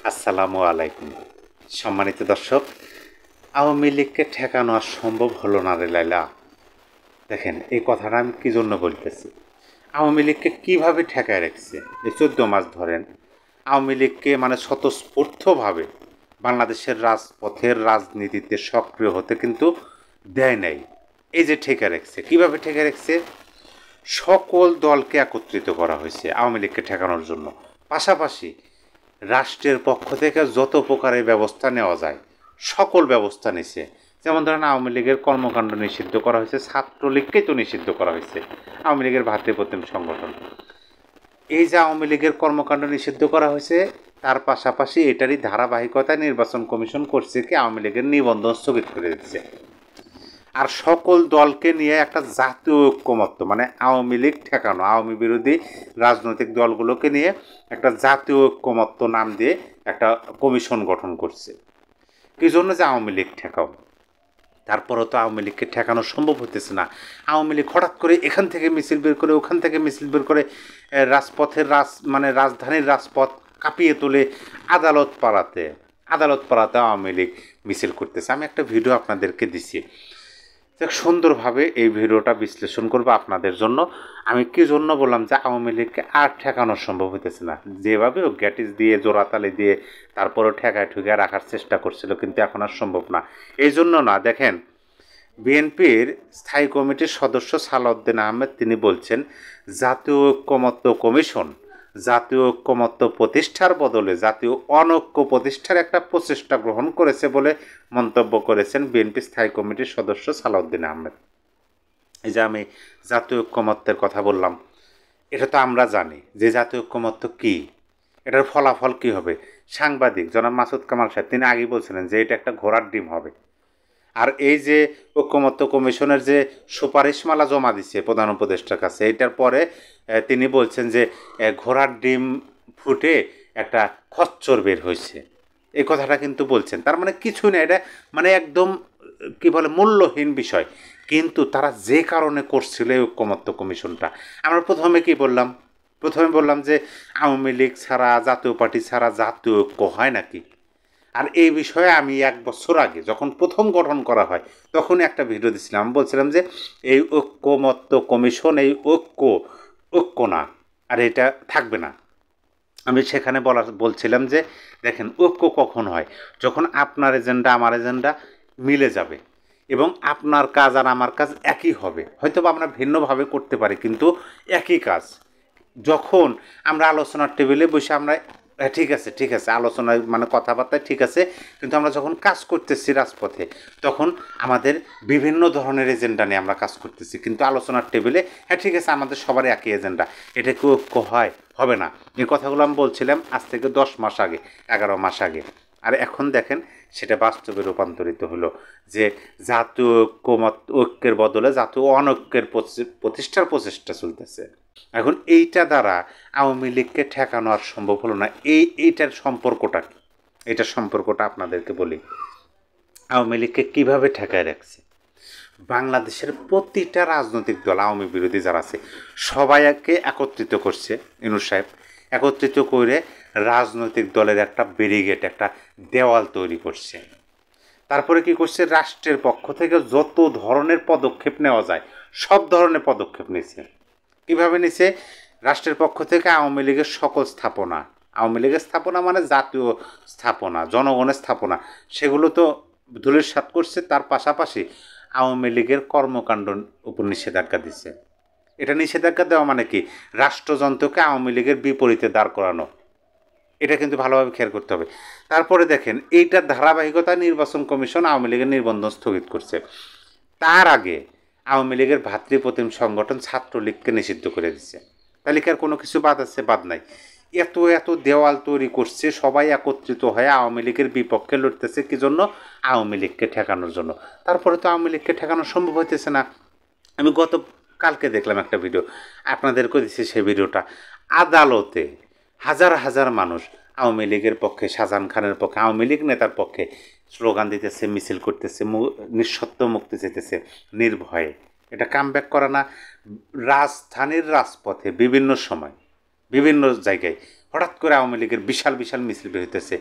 আসসালামু আলাইকুম। সম্মানিত দর্শক, আওয়ামী লীগকে ঠেকানো আর সম্ভব হলো না রে লাইলা। দেখেন, এই কথাটা আমি কী জন্য বলতেছি। আওয়ামী লীগকে কীভাবে ঠেকায় রাখছে এই 14 মাস ধরেন। আওয়ামী লীগকে মানে স্বতঃস্ফূর্তভাবে বাংলাদেশের রাজপথের রাজনীতিতে সক্রিয় হতে কিন্তু দেয় নাই। এই যে ঠেকে রাখছে, কীভাবে ঠেকে রাখছে? সকল দলকে একত্রিত করা হয়েছে আওয়ামী লীগকে ঠেকানোর জন্য। পাশাপাশি রাষ্ট্রের পক্ষ থেকে যত প্রকারের ব্যবস্থা নেওয়া যায় সকল ব্যবস্থা নিছে। যেমন ধরেন, আওয়ামী লীগের কর্মকাণ্ড নিষিদ্ধ করা হয়েছে, ছাত্রলীগকেই তো নিষিদ্ধ করা হয়েছে, আওয়ামী লীগের ভাতৃপ্রতিম সংগঠন। এই যে আওয়ামী লীগের কর্মকাণ্ড নিষিদ্ধ করা হয়েছে, তার পাশাপাশি এটারই ধারাবাহিকতায় নির্বাচন কমিশন করছে কি আওয়ামী লীগের নিবন্ধন স্থগিত করে দিচ্ছে। আর সকল দলকে নিয়ে একটা জাতীয় ঐক্যমত্য, মানে আওয়ামী লীগ ঠেকানো, আওয়ামী বিরোধী রাজনৈতিক দলগুলোকে নিয়ে একটা জাতীয় ঐক্যমত্য নাম দিয়ে একটা কমিশন গঠন করছে। কী জন্য? যে আওয়ামী লীগ ঠেকাও। তারপরেও তো আওয়ামী লীগকে ঠেকানো সম্ভব হতেছে না। আওয়ামী লীগ হঠাৎ করে এখান থেকে মিছিল বের করে, ওখান থেকে মিছিল বের করে, রাজপথের মানে রাজধানীর রাজপথ কাঁপিয়ে তোলে আদালত পাড়াতে আওয়ামী লীগ মিছিল করতেছে। আমি একটা ভিডিও আপনাদেরকে দিছি, সুন্দরভাবে এই ভিডিওটা বিশ্লেষণ করবো আপনাদের জন্য। আমি কি জন্য বললাম যে আওয়ামী লীগকে আর ঠেকানো সম্ভব হইতেছে না। যেভাবে ও গ্যাটিস দিয়ে জোড়াতালি দিয়ে তারপরেও ঠেকায় ঠুকায় রাখার চেষ্টা করছিল, কিন্তু এখন আর সম্ভব না। এই জন্য না, দেখেন, বিএনপির স্থায়ী কমিটির সদস্য সালাউদ্দিন আহমেদ তিনি বলছেন, জাতীয় ঐক্যমত্য কমিশন জাতীয় ঐক্যমত্য প্রতিষ্ঠার বদলে জাতীয় অনৈক্য প্রতিষ্ঠার একটা প্রচেষ্টা গ্রহণ করেছে বলে মন্তব্য করেছেন বিএনপি স্থায়ী কমিটির সদস্য সালাউদ্দিন আহমেদ। এই যে আমি জাতীয় ঐক্যমত্যের কথা বললাম, এটা তো আমরা জানি যে জাতীয় ঐক্যমত্য কী, এটার ফলাফল কী হবে। সাংবাদিক জনাব মাসুদ কামাল সাহেব তিনি আগেই বলছিলেন যে এটা একটা ঘোড়ার ডিম হবে। আর এই যে ঐক্যমত্য কমিশনের যে সুপারিশমালা জমা দিচ্ছে প্রধান উপদেষ্টার কাছে, এটার পরে তিনি বলছেন যে ঘোড়ার ডিম ফুটে একটা খচ্চর বের হয়েছে। এই কথাটা কিন্তু বলছেন। তার মানে কিছু না, এটা মানে একদম কি বলে মূল্যহীন বিষয়। কিন্তু তারা যে কারণে করছিল এই ঐক্যমত্য কমিশনটা, আমরা প্রথমে বললাম যে আওয়ামী লীগ ছাড়া, জাতীয় পার্টি ছাড়া জাতীয় ঐক্য হয় নাকি। আর এই বিষয়ে আমি 1 বছর আগে যখন প্রথম গঠন করা হয় তখন একটা ভিডিও দিয়েছিলাম। বলছিলাম যে এই ঐক্যমত্য কমিশন, এই ঐক্য না, আর এটা থাকবে না। আমি সেখানে বলছিলাম যে দেখেন, ঐক্য কখন হয়? যখন আপনার এজেন্ডা আমার এজেন্ডা মিলে যাবে এবং আপনার কাজ আর আমার কাজ একই হবে। হয়তো বা আমরা ভিন্নভাবে করতে পারি, কিন্তু একই কাজ। যখন আমরা আলোচনার টেবিলে বসে আমরা ঠিক আছে আলোচনায় মানে কথাবার্তায় ঠিক আছে, কিন্তু আমরা যখন কাজ করতেছি রাজপথে, তখন আমাদের বিভিন্ন ধরনের এজেন্ডা নিয়ে আমরা কাজ করতেছি, কিন্তু আলোচনার টেবিলে ঠিক আছে আমাদের সবারই একই এজেন্ডা। এটা কি ঐক্য হয়? হবে না। এই কথাগুলো আমি বলছিলাম আজ থেকে 10 মাস আগে, 11 মাস আগে। আর এখন দেখেন সেটা বাস্তবে রূপান্তরিত হলো যে জাতীয় ঐক্যের বদলে জাতীয় অনৈক্যের প্রতিষ্ঠার প্রচেষ্টা চলতেছে। এখন এইটা দ্বারা আওয়ামী লীগকে ঠেকানো আর সম্ভব হলো না। এইটার সম্পর্কটা কি? এটার সম্পর্কটা আপনাদেরকে বলি। আওয়ামী লীগকে কীভাবে ঠেকায় রাখছে? বাংলাদেশের প্রতিটা রাজনৈতিক দল, আওয়ামী বিরোধী যারা আছে, সবাইকে একত্রিত করছে ইউনূস সাহেব। একত্রিত করে রাজনৈতিক দলের একটা ব্যারিকেড, একটা দেওয়াল তৈরি করছে। তারপরে কি করছে? রাষ্ট্রের পক্ষ থেকে যত ধরনের পদক্ষেপ নেওয়া যায় সব ধরনের পদক্ষেপ নিচ্ছে। কীভাবে নিছে? রাষ্ট্রের পক্ষ থেকে আওয়ামী লীগের সকল স্থাপনা, আওয়ামী লীগের স্থাপনা মানে জাতীয় স্থাপনা, জনগণের স্থাপনা, সেগুলো তো ধূলিসাৎ করছে। তার পাশাপাশি আওয়ামী লীগের কর্মকাণ্ড উপর নিষেধাজ্ঞা দিচ্ছে। এটা নিষেধাজ্ঞা দেওয়া মানে কি? রাষ্ট্রযন্ত্রকে আওয়ামী লীগের বিপরীতে দাঁড় করানো। এটা কিন্তু ভালোভাবে খেয়াল করতে হবে। তারপরে দেখেন, এইটার ধারাবাহিকতা নির্বাচন কমিশন আওয়ামী লীগের নিবন্ধন স্থগিত করছে। তার আগে আওয়ামী লীগের ভাতৃপ্রতিম সংগঠন ছাত্রলীগকে নিষিদ্ধ করে দিচ্ছে। তালিকার কোনো কিছু বাদ আছে? বাদ নাই। এত দেওয়াল তৈরি করছে, সবাই একত্রিত হয়ে আওয়ামী লীগের বিপক্ষে লড়তেছে। কি জন্য? আওয়ামী লীগকে ঠেকানোর জন্য। তারপরে তো আওয়ামী লীগকে ঠেকানো সম্ভব হইতেছে না। আমি কালকে দেখলাম একটা ভিডিও, আপনাদেরকে দিচ্ছি সেই ভিডিওটা। আদালতে হাজার হাজার মানুষ আওয়ামী লীগের পক্ষে, শাহজাহান খানের পক্ষে, আওয়ামী লীগ নেতার পক্ষে স্লোগান দিতেছে, মিছিল করতেছে, নিঃশর্ত মুক্তি চেতেছে নির্ভয়ে। এটা কামব্যাক করা না? রাজধানীর রাজপথে বিভিন্ন সময় বিভিন্ন জায়গায় হঠাৎ করে আওয়ামী লীগের বিশাল বিশাল মিছিল বের হইতেছে,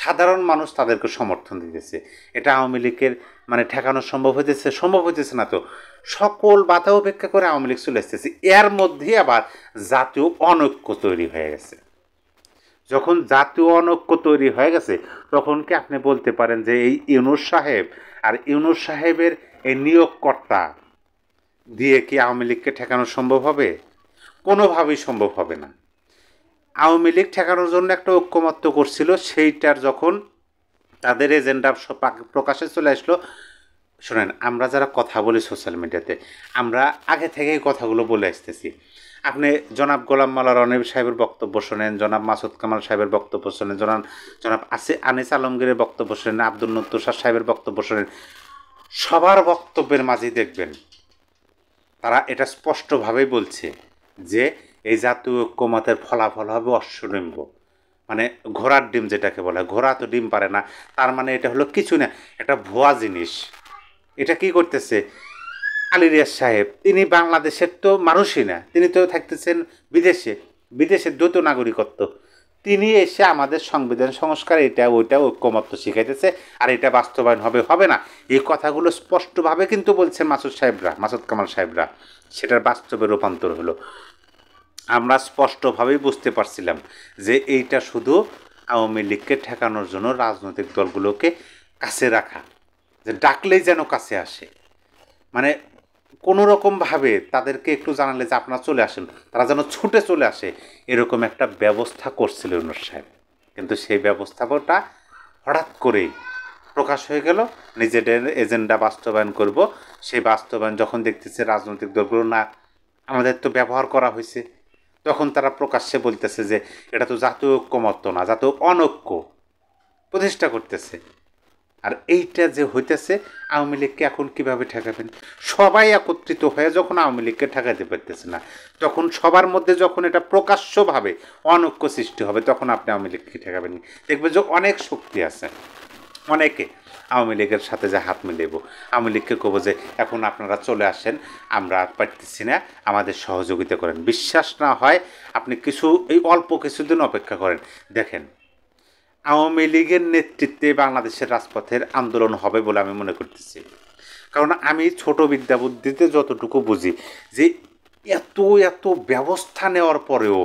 সাধারণ মানুষ তাদেরকে সমর্থন দিতেছে। এটা আওয়ামী লীগের মানে ঠেকানো সম্ভব হইতেছে না তো। সকল বাধা উপেক্ষা করে আওয়ামী লীগ চলে আসতেছে। এর মধ্যে আবার জাতীয় অনৈক্য তৈরি হয়ে গেছে। যখন জাতীয় অনৈক্য তৈরি হয়ে গেছে তখন কি আপনি বলতে পারেন যে এই ইউনূস সাহেব আর ইউনূস সাহেবের এই নিয়োগকর্তা দিয়ে কি আওয়ামী লীগকে ঠেকানো সম্ভব হবে? কোনোভাবেই সম্ভব হবে না। আওয়ামী লীগ ঠেকানোর জন্য একটা ঐক্যমত্য করছিল, সেইটার যখন তাদের এজেন্ডা প্রকাশে চলে আসলো, শোনেন, আমরা যারা কথা বলি সোশ্যাল মিডিয়াতে, আমরা আগে থেকেই কথাগুলো বলে আসতেছি। আপনি জনাব গোলাম মাওলা রনি সাহেবের বক্তব্য শোনেন, জনাব মাসুদ কামাল সাহেবের বক্তব্য শোনেন, জনাব আনিস আলমগীরের বক্তব্য শোনেন, আব্দুল তুষার সাহেবের বক্তব্য শোনেন, সবার বক্তব্যের মাঝেই দেখবেন তারা এটা স্পষ্টভাবেই বলছে যে এই জাতীয় ঐক্যমতের ফলাফল হবে অশ্বডিম্ব, মানে ঘোড়ার ডিম যেটাকে বলে। ঘোড়া তো ডিম পারে না, তার মানে এটা হলো কিছু না, একটা ভুয়া জিনিস। এটা কি করতেছে আলী রিয়াজ সাহেব? তিনি বাংলাদেশের তো মানুষই না, তিনি তো থাকতেছেন বিদেশে, বিদেশের দ্বৈত নাগরিকত্ব। তিনি এসে আমাদের সংবিধান সংস্কার এটা ওইটা ঐক্যমত্য শিখাইতেছে, আর এটা বাস্তবায়ন হবে না, এই কথাগুলো স্পষ্টভাবে কিন্তু বলছেন মাসুদ কামাল সাহেবরা। সেটার বাস্তবে রূপান্তর হলো। আমরা স্পষ্টভাবেই বুঝতে পারছিলাম যে এইটা শুধু আওয়ামী লীগকে ঠেকানোর জন্য রাজনৈতিক দলগুলোকে কাছে রাখা, যে ডাকলেই যেন কাছে আসে, মানে কোনো রকমভাবে তাদেরকে একটু জানালে যে আপনারা চলে আসেন, তারা যেন ছুটে চলে আসে, এরকম একটা ব্যবস্থা করছিল ইউনূস সাহেব। কিন্তু সেই ব্যবস্থাটা হঠাৎ করেই প্রকাশ হয়ে গেল, নিজেদের এজেন্ডা বাস্তবায়ন করব। সেই বাস্তবায়ন যখন দেখতেছে রাজনৈতিক দলগুলো না, আমাদের তো ব্যবহার করা হয়েছে, তখন তারা প্রকাশ্যে বলতেছে যে এটা তো জাতীয় ঐক্যমত্য না, জাতীয় অনৈক্য প্রতিষ্ঠা করতেছে। আর এইটা যে হইতেছে, আওয়ামী লীগকে এখন কীভাবে ঠেকাবেন? সবাই একত্রিত হয়ে যখন আওয়ামী লীগকে ঠেকাতে পারতেছে না, তখন সবার মধ্যে যখন এটা প্রকাশ্যভাবে অনৈক্য সৃষ্টি হবে, তখন আপনি আওয়ামী লীগকে ঠেকাবেন। দেখবেন যে অনেক শক্তি আছে, অনেকে আওয়ামী লীগের সাথে যে হাত মিলেব, আওয়ামী লীগকে কব যে এখন আপনারা চলে আসেন, আমরা আর পারতেছি না, আমাদের সহযোগিতা করেন। বিশ্বাস না হয় আপনি এই অল্প কিছুদিন অপেক্ষা করেন, দেখেন আওয়ামী লীগের নেতৃত্বে বাংলাদেশের রাজপথের আন্দোলন হবে বলে আমি মনে করতেছি। কারণ আমি ছোট বিদ্যা বুদ্ধিতে যতটুকু বুঝি যে এত এত ব্যবস্থা নেওয়ার পরেও,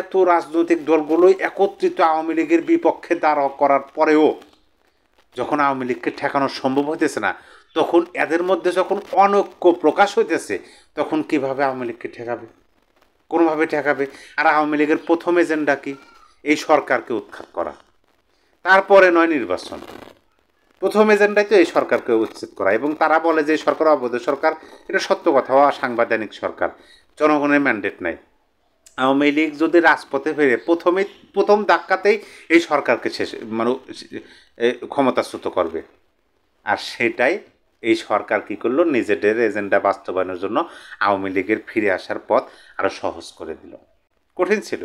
এত রাজনৈতিক দলগুলোই একত্রিত আওয়ামী লীগের বিপক্ষে দাঁড় করার পরেও যখন আওয়ামী লীগকে ঠেকানো সম্ভব হইতেছে না, তখন এদের মধ্যে যখন অনৈক্য প্রকাশ হইতেছে, তখন কিভাবে আওয়ামী লীগকে ঠেকাবে? কোনোভাবে ঠেকাবে। আর আওয়ামী লীগের প্রথম এজেন্ডা কি? এই সরকারকে উৎখাত করা, তারপরে নয় নির্বাচন। প্রথম এজেন্ডাই তো এই সরকারকে উচ্ছেদ করা। এবং তারা বলে যে সরকার অবৈধ সরকার, এটা সত্য কথা, সাংবিধানিক সরকার, জনগণের ম্যান্ডেট নাই। আওয়ামী লীগ যদি রাজপথে ফেরে প্রথম ধাক্কাতেই এই সরকারকে ক্ষমতাচ্যুত করবে। আর সেটাই এই সরকার কী করলো, নিজেদের এজেন্ডা বাস্তবায়নের জন্য আওয়ামী লীগের ফিরে আসার পথ আরও সহজ করে দিল।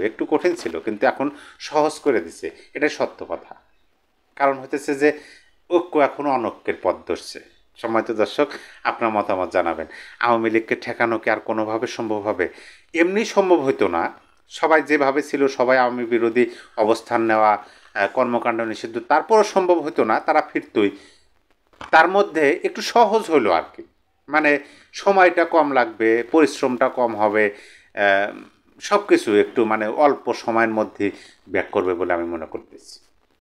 একটু কঠিন ছিল, কিন্তু এখন সহজ করে দিছে, এটাই সত্য কথা। কারণ হতেছে যে ঐক্য এখনও অনৈক্যের পথ ধরছে। সম্মানিত দর্শক, আপনার মতামত জানাবেন। আওয়ামী লীগকে ঠেকানো কি আর কোনোভাবে সম্ভব হবে? এমনি সম্ভব হইতো না। সবাই যেভাবে ছিল, সবাই আওয়ামী বিরোধী অবস্থান নেওয়া, কর্মকাণ্ড নিষিদ্ধ, তারপরও সম্ভব হতো না, তারা ফিরতই। তার মধ্যে একটু সহজ হলো আর কি, মানে সময়টা কম লাগবে, পরিশ্রমটা কম হবে, সব কিছু একটু মানে অল্প সময়ের মধ্যে ব্যাক করবে বলে আমি মনে করতেছি।